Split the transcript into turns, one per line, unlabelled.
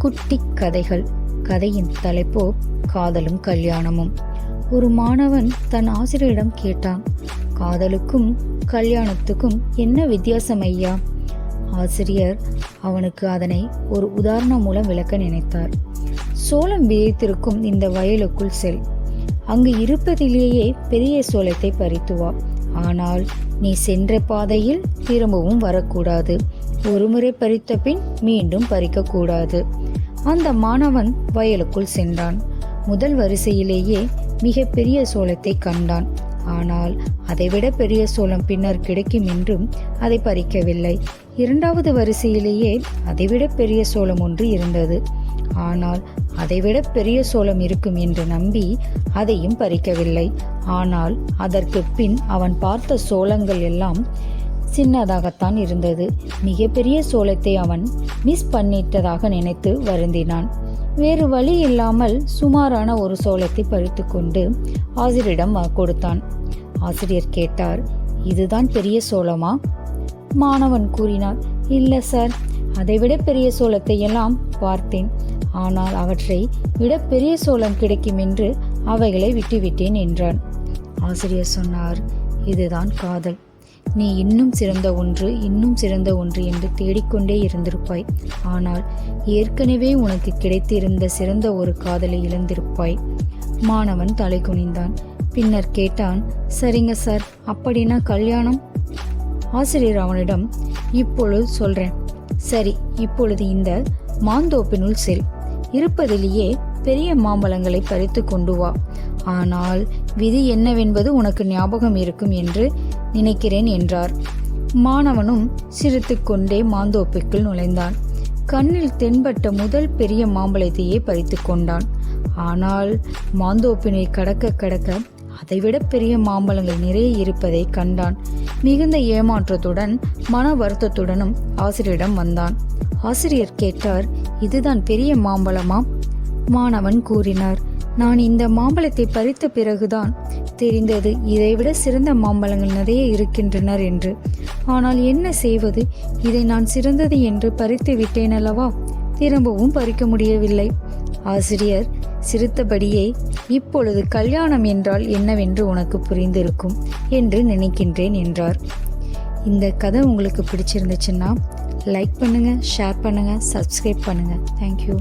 குட்டி கதைகள். கதையின் தலைப்போ காதலும் கல்யாணமும். ஒரு மாணவன் தன் ஆசிரியரிடம் கேட்டான், காதலுக்கும் கல்யாணத்துக்கும் என்ன வித்தியாசம் ஐயா? ஆசிரியர் அவனுக்கு அதனை ஒரு உதாரணம் மூலம் விளக்க நினைத்தார். சோளம் விதைத்திருக்கும் இந்த வயலுக்குள் செல். அங்கு இருப்பதிலேயே பெரிய சோளத்தை பறித்து வா. ஆனால் நீ சென்ற பாதையில் திரும்பவும் வரக்கூடாது. ஒருமுறை பறித்த பின் மீண்டும் பறிக்கக்கூடாது. அந்த மாணவன் வயலுக்குள் சென்றான். முதல் வரிசையிலேயே மிக பெரிய சோளத்தை கண்டான். ஆனால் அதைவிட பெரிய சோளம் பின்னர் கிடைக்கும் என்றும் அதை பறிக்கவில்லை. இரண்டாவது வரிசையிலேயே அதைவிட பெரிய சோளம் ஒன்று இருந்தது. ஆனால் அதைவிட பெரிய சோளம் இருக்கும் என்று நம்பி அதையும் பறிக்கவில்லை. ஆனால் அதற்கு பின் அவன் பார்த்த சோளங்கள் எல்லாம் சின்னதாகத்தான் இருந்தது. மிகப்பெரிய சோளத்தை அவன் மிஸ் பண்ணிட்டதாக நினைத்து வருந்தினான். வேறு வழி இல்லாமல் சுமாரான ஒரு சோளத்தை பறித்து கொண்டு ஆசிரியரிடம் கொடுத்தான். ஆசிரியர் கேட்டார், இதுதான் பெரிய சோளமா? மாணவன் கூறினார், இல்லை சார், அதைவிட பெரிய சோளத்தை எல்லாம் பார்த்தேன். ஆனால் அவற்றை விட பெரிய சோளம் கிடைக்கும் என்று அவைகளை விட்டுவிட்டேன் என்றான். ஆசிரியர் சொன்னார், இதுதான் காதல். நீ இன்னும் சிறந்த ஒன்று, இன்னும் சிறந்த ஒன்று என்று தேடிக்கொண்டே இருந்திருப்பாய். ஆனால் ஏற்கனவே உனக்கு கிடைத்திருந்த சிறந்த ஒரு காதலை இழந்திருப்பாய். மாணவன் தலை குனிந்தான். பின்னர் கேட்டான், சரிங்க சார், அப்படின்னா கல்யாணம்? ஆசிரியர் அவனிடம், இப்பொழுது சொல்றேன். சரி, இப்பொழுது இந்த மாந்தோப்பினுள் செல். இருப்பதிலேயே பெரிய மாம்பழங்களை பறித்து கொண்டு வா. ஆனால் விதி என்னவென்பது உனக்கு ஞாபகம் இருக்கும் என்று நினைக்கிறேன் என்றார். மாணவனும் சிரித்து கொண்டே மாந்தோப்புக்குள் நுழைந்தான். கண்ணில் தென்பட்ட முதல் பெரிய மாம்பழத்தையே பறித்து கொண்டான். ஆனால் மாந்தோப்பினை கடக்க கடக்க அதைவிட பெரிய மாம்பழங்கள் நிறைய இருப்பதை கண்டான். மிகுந்த ஏமாற்றத்துடன் மன வருத்தத்துடனும் ஆசிரியரிடம் வந்தான். ஆசிரியர் கேட்டார், இதுதான் பெரிய மாம்பழமா? மாணவன் கூறினார், நான் இந்த மாம்பழத்தை பறித்த பிறகுதான் தெரிந்தது இதைவிட சிறந்த மாம்பழங்கள் நிறைய இருக்கின்றனர் என்று. ஆனால் என்ன செய்வது, இதை நான் சிறந்தது என்று பறித்து விட்டேன் அல்லவா, திரும்பவும் பறிக்க முடியவில்லை. ஆசிரியர் சிரித்தபடியே, இப்பொழுது கல்யாணம் என்றால் என்னவென்று உனக்கு புரிந்திருக்கும் என்று நினைக்கின்றேன் என்றார். இந்த கதை உங்களுக்கு பிடிச்சிருந்துச்சுன்னா லைக் பண்ணுங்க, ஷேர் பண்ணுங்க, சப்ஸ்கிரைப் பண்ணுங்க. தேங்க்யூ.